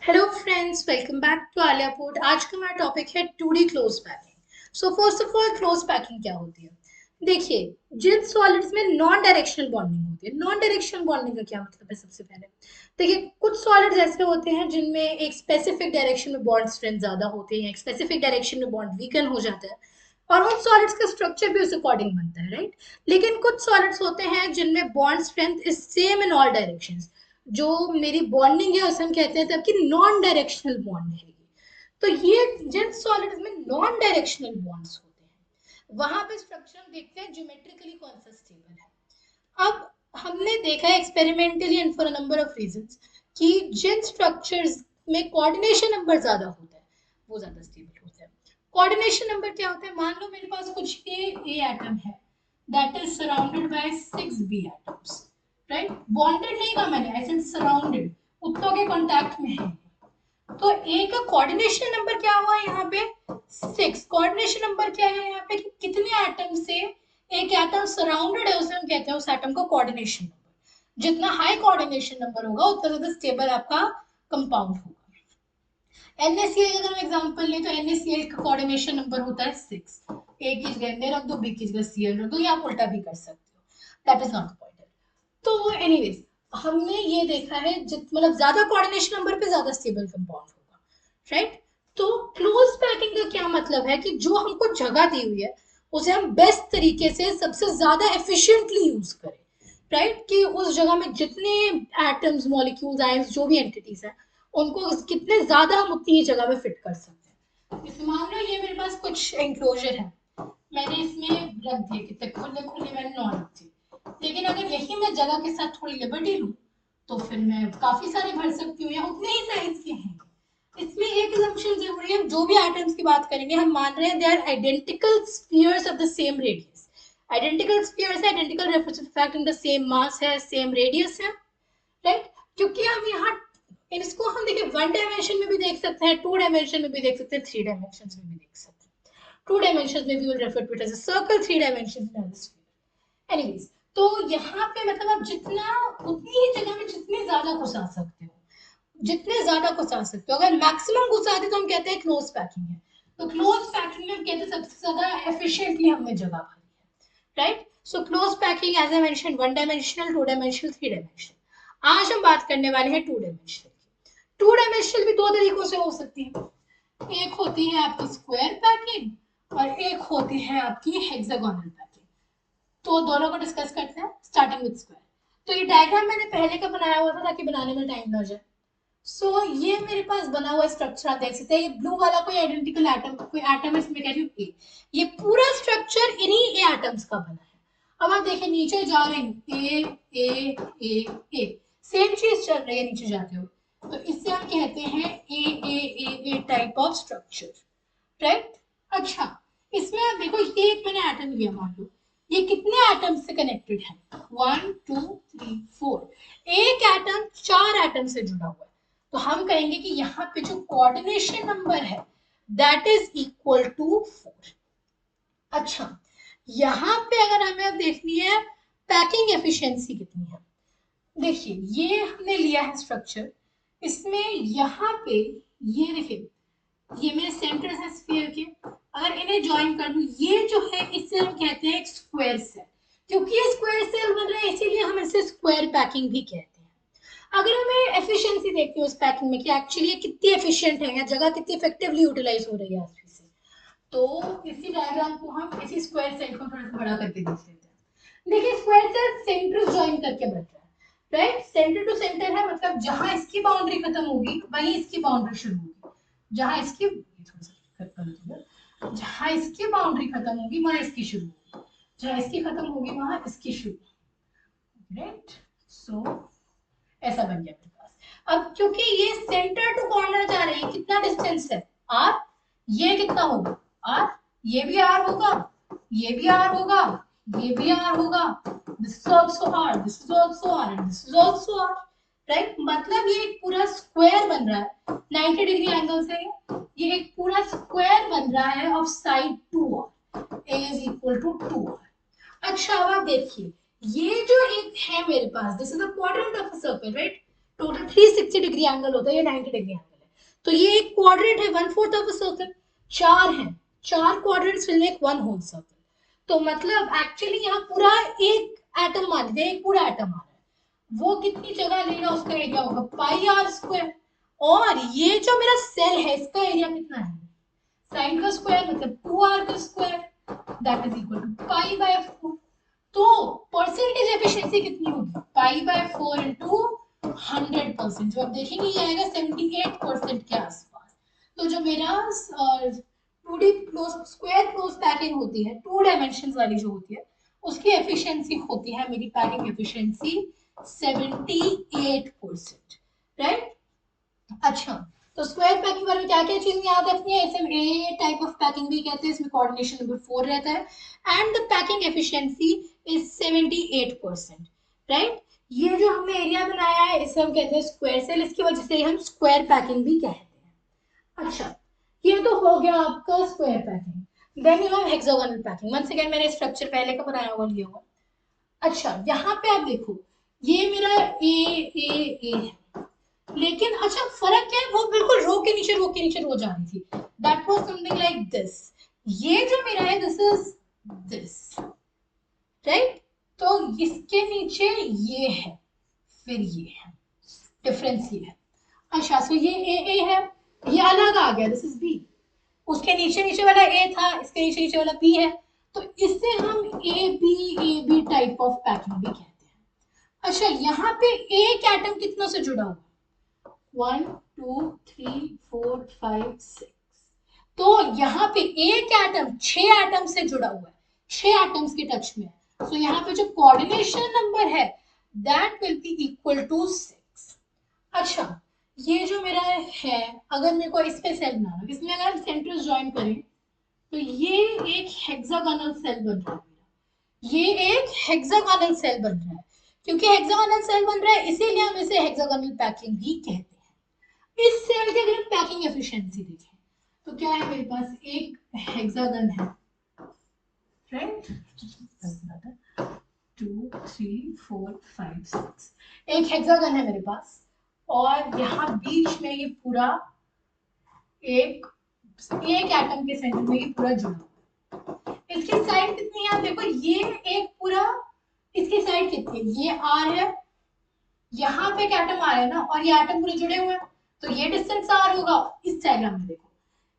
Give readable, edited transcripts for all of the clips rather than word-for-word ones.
Hello friends, welcome back to Aliya port. आज का हमारा टॉपिक है 2D close packing. So first of all, close packing क्या होती है? देखिए, जिन सॉलिड्स में नॉन डायरेक्शनल बॉन्डिंग होती है, नॉन डायरेक्शनल बॉन्डिंग का क्या मतलब है? सबसे पहले देखिए, कुछ सॉलिड्स ऐसे होते हैं जिनमें एक स्पेसिफिक डायरेक्शन में बॉन्ड स्ट्रेंथ ज्यादा होते हैं, एक स्पेसिफिक डायरेक्शन में बॉन्ड वीकन हो जाता है, और उन सॉलिड्स का स्ट्रक्चर भी उस अकॉर्डिंग बनता है, राइट? लेकिन कुछ सॉलिड्स होते हैं जिनमें bond strength is same in all directions. जो मेरी बॉन्डिंग है उसे हम कहते हैं तब कि नॉन डायरेक्शनल बॉन्ड रहेगी। तो ये जिन सॉलिड्स में नॉन डायरेक्शनल बॉन्ड्स होते हैं, वहां पे स्ट्रक्चर हम देखते हैं ज्योमेट्रिकली कौन सा स्टेबल है। अब हमने देखा है experimentally and for a number of reasons कि जिन स्ट्रक्चर्स में कोऑर्डिनेशन नंबर ज्यादा होता है वो ज्यादा स्टेबल होता है। कोऑर्डिनेशन नंबर क्या होता है? मान लो मेरे पास कुछ ए एटम है that is surrounded by 6 B atoms, right? Bonded नहीं कहा मैंने, आई सेड सराउंडेड, उतनों के कांटेक्ट में है। तो ए का कोऑर्डिनेशन नंबर क्या हुआ यहाँ पे? 6। कोऑर्डिनेशन नंबर क्या है यहाँ पे कि कितने एटम से एक एटम सराउंडेड है, उसे हम कहते हैं उस एटम का कोऑर्डिनेशन नंबर। जितना हाई कोऑर्डिनेशन नंबर होगा उतना ज्यादा स्टेबल आपका कंपाउंड होगा। NaCl अगर हम एग्जांपल लें तो NaCl का कोऑर्डिनेशन नंबर होता है 6। ए की जगह Na रख दो, बी की जगह Cl रख दो, या आप उल्टा भी कर सकते हो, that is not the point. तो एनीवेज, हमने ये देखा है मतलब ज्यादा कोऑर्डिनेशन नंबर पे ज्यादा स्टेबल कंपाउंड होगा, राइट? तो क्लोज पैकिंग का क्या मतलब है कि जो हमको जगह दी हुई है उसे हम बेस्ट तरीके से सबसे ज्यादा एफिशिएंटली यूज करें, राइट? कि उस जगह में जितने एटम्स, मॉलिक्यूल्स, आयंस, जो भी एंटिटीज है, उनको कितने ज्यादा हम उतनी ही जगह में फिट कर सकते हैं। जैसे मान लो ये मेरे पास कुछ एंक्लोजर है, मैंने इसमें रख दिए, कितने खुले खुले मैंने 9 रख दिए। लेकिन अगर यही मैं जगह के साथ थोड़ी लिबर्टी लूं तो फिर मैं काफी सारे भर सकती हूँ, या उतने ही साइज के हैं। इसमें एक assumption जरूरी है, जो भी एटम्स की बात करेंगे हम मान रहे हैं they are identical spheres of the same radius. Identical spheres है, identical refers to the fact in the same mass है, सेम रेडियस है, राइट? क्योंकि हम यहाँ इसको हम देखिए 1 डायमेंशन में भी देख सकते हैं, 2 डायमेंशन में भी देख सकते हैं, 3 डायमेंशन में भी देख सकते हैं। 2 डायमेंशन में भी will refer to it as a circle, 3 dimension में एज अ स्फीयर। एनीवेज, तो यहाँ पे मतलब आप जितना उतनी ही जगह में जितने ज्यादा घुसा सकते हो, जितने ज्यादा घुसा सकते हो, अगर मैक्सिमम घुसा दे तो हम कहते हैं क्लोज पैकिंग है। तो क्लोज पैकिंग में हम कहते हैं सबसे ज्यादा एफिशिएंटली हमने जगह भरी है, right? So close packing as I mention 1 dimensional, 2 dimensional, 3 dimensional. आज हम बात करने वाले हैं 2 डायमेंशनल की। 2 डायमेंशनल भी दो तरीकों से हो सकती है। एक होती है आपकी स्क्वायर पैकिंग और एक होती है आपकी हेक्सागोनल पैकिंग। तो दोनों को डिस्कस करते हैं, स्टार्टिंग विद स्क्वायर। तो ये डायग्राम मैंने पहले का बनाया हुआ था ताकि बनाने में टाइम ना जाए। ये मेरे पास बना हुआ स्ट्रक्चर आप देख सकते हैं। ये ब्लू वाला कोई आइडेंटिकल एटम, कोई एटम इसमें कह रही हूँ ए। ये पूरा स्ट्रक्चर इन्हीं ए एटम्स का बना है। अब आप देखिए नीचे जा रहे हैं, ए ए ए ए, सेम चीज चल रही है नीचे जाते हुए। तो इससे हम कहते हैं ए टाइप ऑफ स्ट्रक्चर, राइट? अच्छा, इसमें आप देखो ये एक मैंने एटम लिया, मान लो ये कितने एटम से कनेक्टेड है? 1 2 3 4। एक एटम 4 एटम से जुड़ा हुआ है। तो हम कहेंगे कि यहाँ पे जो कोऑर्डिनेशन नंबर है दैट इज इक्वल टू 4। अच्छा, यहाँ पे अगर हमें अब देखनी है पैकिंग एफिशिएंसी कितनी है, देखिए ये हमने लिया है स्ट्रक्चर। इसमें यहाँ पे ये देखिए, ये मेरे सेंटर्स है स्फीयर के। अगर इन्हें ज्वाइन कर दूं, ये जो है इससे हम कहते हैं एक स्क्वायर सेल। क्योंकि ये स्क्वायर सेल बन रहा है इसीलिए हम इसे स्क्वायर पैकिंग भी कहते हैं। अगर हमें एफिशिएंसी देखते हैं उस पैकिंग में कि एक्चुअली ये कितनी एफिशिएंट है या जगह कितनी इफेक्टिवली यूटिलाइज हो रही है आखिरी से, तो इसी डायग्राम को हम इसी स्क्वायर सेल को थोड़ा सा बड़ा करके देख लेते हैं। देखिए स्क्वायर सेल सेंटर ज्वाइन करके बन रहा है, राइट? सेंटर टू सेंटर है, मतलब जहां इसकी बाउंड्री खत्म होगी वहीं इसकी बाउंड्री शुरू होगी। जहां इसकी जहां इसकी बाउंड्री खत्म होगी वहां इसकी शुरू होगी, जहां इसकी खत्म होगी वहां इसकी शुरू, राइट? सो ऐसा बन गया मेरे पास। अब क्योंकि ये सेंटर टू कॉर्नर जा रही है, कितना डिस्टेंस है? आर। ये कितना होगा? आर। ये भी आर होगा, ये भी आर होगा, ये भी आर होगा। This is also r, this is also r and this is also r, right? मतलब ये एक पूरा स्क्वायर बन रहा है 90 डिग्री एंगल से। ये एक पूरा स्क्वायर बन रहा है of side 2r, a is equal to 2r। अच्छा, अब आप देखिए ये जो एक है मेरे पास, this is a quadrant of a circle, right? Total 360 degree angle होता है, ये 90 डिग्री एंगल है। तो ये एक क्वाड्रेंट है, 1/4 ऑफ अ सर्कल, चार है, चार quadrants will make one whole circle. तो मतलब एक्चुअली यहाँ पूरा एक एटम मान लीजिए, एक पूरा एटम आ रहा है, वो कितनी जगह लेगा, उसका एरिया होगा पाई आर स्क्वायर। और ये जो मेरा सेल है इसका एरिया कितना है, साइन का स्क्वायर मतलब 2r का square, that is equal to pi by 4। तो परसेंटेज एफिशिएंसी कितनी होगी, पाई बाय 4 इंटू 100%, जो आप देखेंगे ये आएगा 78% के आसपास। तो जो मेरा 2D close square close packing होती है, 2 डायमेंशन वाली जो होती है, उसकी एफिशिएंसी होती है, मेरी पैकिंग एफिशिएंसी 78%, राइट। अच्छा, तो स्क्वायर पैकिंग बारे में क्या क्या चीजें याद रखनी है, इसे ए टाइप ऑफ पैकिंग भी कहते हैं, इसमें कोऑर्डिनेशन नंबर 4 रहता है, and the packing efficiency is 78%, right. ये जो हमने एरिया बनाया है इसे हम कहते हैं स्क्वायर सेल, इसकी वजह से हम स्क्वायर पैकिंग भी कहते हैं। अच्छा, ये तो हो गया आपका square packing. Then you have hexagonal packing. Once again मैंने स्ट्रक्चर पहले का बनाया हुआ लिया हुआ। अच्छा, यहाँ पे आप देखो, ये मेरा ए है, लेकिन अच्छा फर्क क्या है, वो बिल्कुल रो के नीचे रो के नीचे रो जा रही थी, that was something like this. ये जो मेरा है दिस इज दिस, राइट। तो इसके नीचे ये है, फिर ये है, डिफरेंस ये है। अच्छा, सो ये ए है, ये अलग आ गया, दिस इज बी। उसके नीचे नीचे वाला ए था, इसके नीचे नीचे वाला बी है, तो इससे हम A B type of packing भी कहते हैं। अच्छा, यहाँ पे एक एटम कितनों से जुड़ा हुआ, 1 2 3 4 5 6, तो यहाँ पे एक एटम 6 एटम से जुड़ा हुआ है, 6 एटम्स के टच में है। सो यहाँ पे जो कोऑर्डिनेशन नंबर है that will be equal to 6। अच्छा, ये जो मेरा है, अगर मेरे को इस पे सेल बनाना, इसमें अगर हम सेंटर्स ज्वाइन करें तो ये एक हेक्सागोनल सेल बन रहा है, ये एक हेक्सागोनल सेल बन रहा है। क्योंकि हेक्सागोनल सेल बन रहा है इसीलिए हम इसे हेक्सागोनल पैकिंग भी कहते हैं। इस सेल की अगर हम पैकिंग एफिशिएंसी देखें तो क्या है, मेरे पास एक हेक्सागन है, राइट, 2 3 4 5 6, एक हेक्सागन है मेरे पास, और यहाँ बीच में ये पूरा एक एटम के सेंटर में ये पूरा जुड़ा। इसकी साइड कितनी है आप देखो, ये एक पूरा, इसकी साइड कितनी है, ये आर है, यहाँ पे एक एटम आ रहा है ना, और ये एटम पूरे जुड़े हुए हैं, तो ये डिस्टेंस आर होगा। इस डायग्राम में देखो,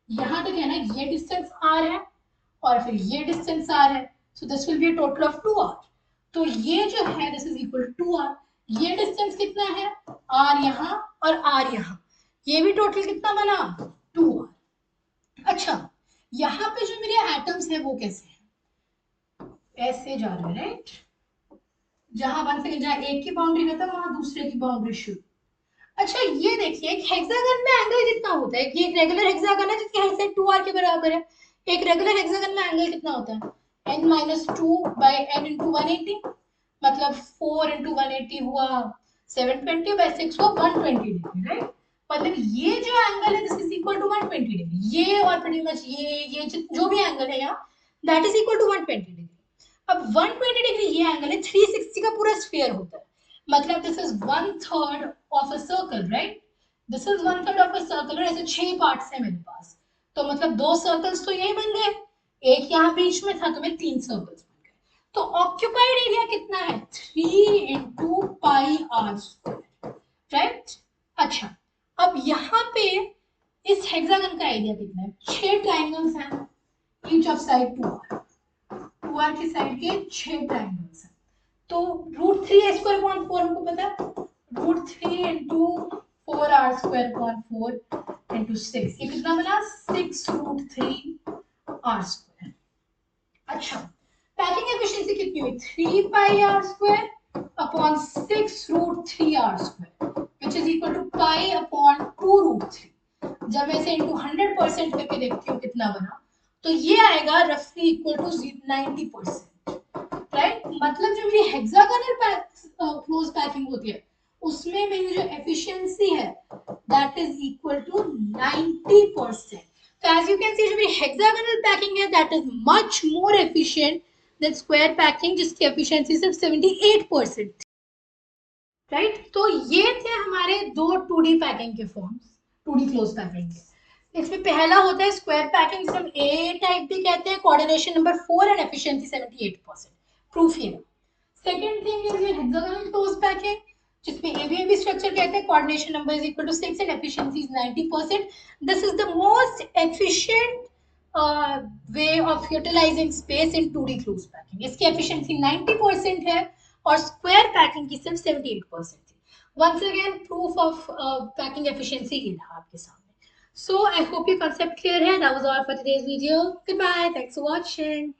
यहाँ तक है ना, ये डिस्टेंस आर है और फिर ये डिस्टेंस आर है, so this will be a total of 2r। तो ये जो है this is equal to r। ये डिस्टेंस कितना है, r यहाँ और r यहाँ, ये भी टोटल कितना बना, 2r। अच्छा, यहाँ पे जो मेरे एटम्स है वो कैसे हैं, ऐसे जा रहे हैं, राइट। जहां वन सेकंड, जहां एक की बाउंड्री खत्म वहां दूसरे की बाउंड्री शुरू। अच्छा, ये देखिए, एक हेक्सागन में एंगल कितना होता है, ये एक रेगुलर हेक्सागन है जिसकी हर साइड 2r के बराबर है। एक रेगुलर हेक्सागन में एंगल कितना होता है, n-2 बाय n इंटू 180, मतलब 4 इंटू 180 हुआ 720 बाय 6 हुआ 120 डिग्री, राइट। मतलब ये जो एंगल है this is equal to 120 degree, ये और pretty much ये जो भी एंगल है यहाँ that is equal to 120 degree. अब 120 डिग्री ये एंगल है, 360 का पूरा स्फीयर होता है, मतलब this is 1/3 of a circle, right. This is 1/3 of a circle, और ऐसे 6 पार्ट्स है मेरे पास, तो मतलब 2 सर्कल्स तो यही बन गए, एक यहाँ बीच में था, तो मेरे 3 सर्कल्स बन गए। तो ऑक्यूपाइड एरिया कितना है, 3 into pi r square, right. अच्छा, अब यहाँ पे इस हेक्सागन का एरिया कितना है, 6 ट्राइंगल्स हैं, ईच ऑफ साइड 2r की साइड के 6 ट्राइंगल्स हैं, तो √3a² हमको पता है, √3 इंटू 4r² 4 इंटू 6, ये कितना बना, 6√3r²। अच्छा, पैकिंग एफिशिएंसी कितनी हुई, 3 pi r square upon 6√3r², which is equal to pi upon 2√3। जब मैं इसे इंटू 100% करके देखती हूँ कितना बना, तो ये आएगा रफली इक्वल टू 90%, राइट। मतलब जो मेरी हेक्सागोनल क्लोज पैकिंग होती है उसमें मेरी जो एफिशिएंसी है दैट इज इक्वल टू 90%। तो एज यू कैन सी जो मेरी हेक्सागोनल पैकिंग है that is much more efficient then square packing जिसकी एफिशिएंसी सिर्फ 78%, राइट। तो ये थे हमारे दो 2D पैकिंग के फॉर्म्स। 2D क्लोज पैकिंग के। इसमें पहला होता है स्क्वायर पैकिंग, जिसे हम ए टाइप भी कहते हैं, coordination number 4 and efficiency 78%। Proof ये। Second thing is hexagonal close packing, जिसमें एबीएबी स्ट्रक्चर कहते हैं, coordination number is equal to 6 and efficiency is 90%। This is the most efficient way of utilising space in 2D close packing. इसकी efficiency 90% है और square packing की सिर्फ 78% थी। once again proof of packing efficiency ये रहा आपके सामने। So I hope your concept clear है. That was all for today's video. Goodbye. Thanks for watching.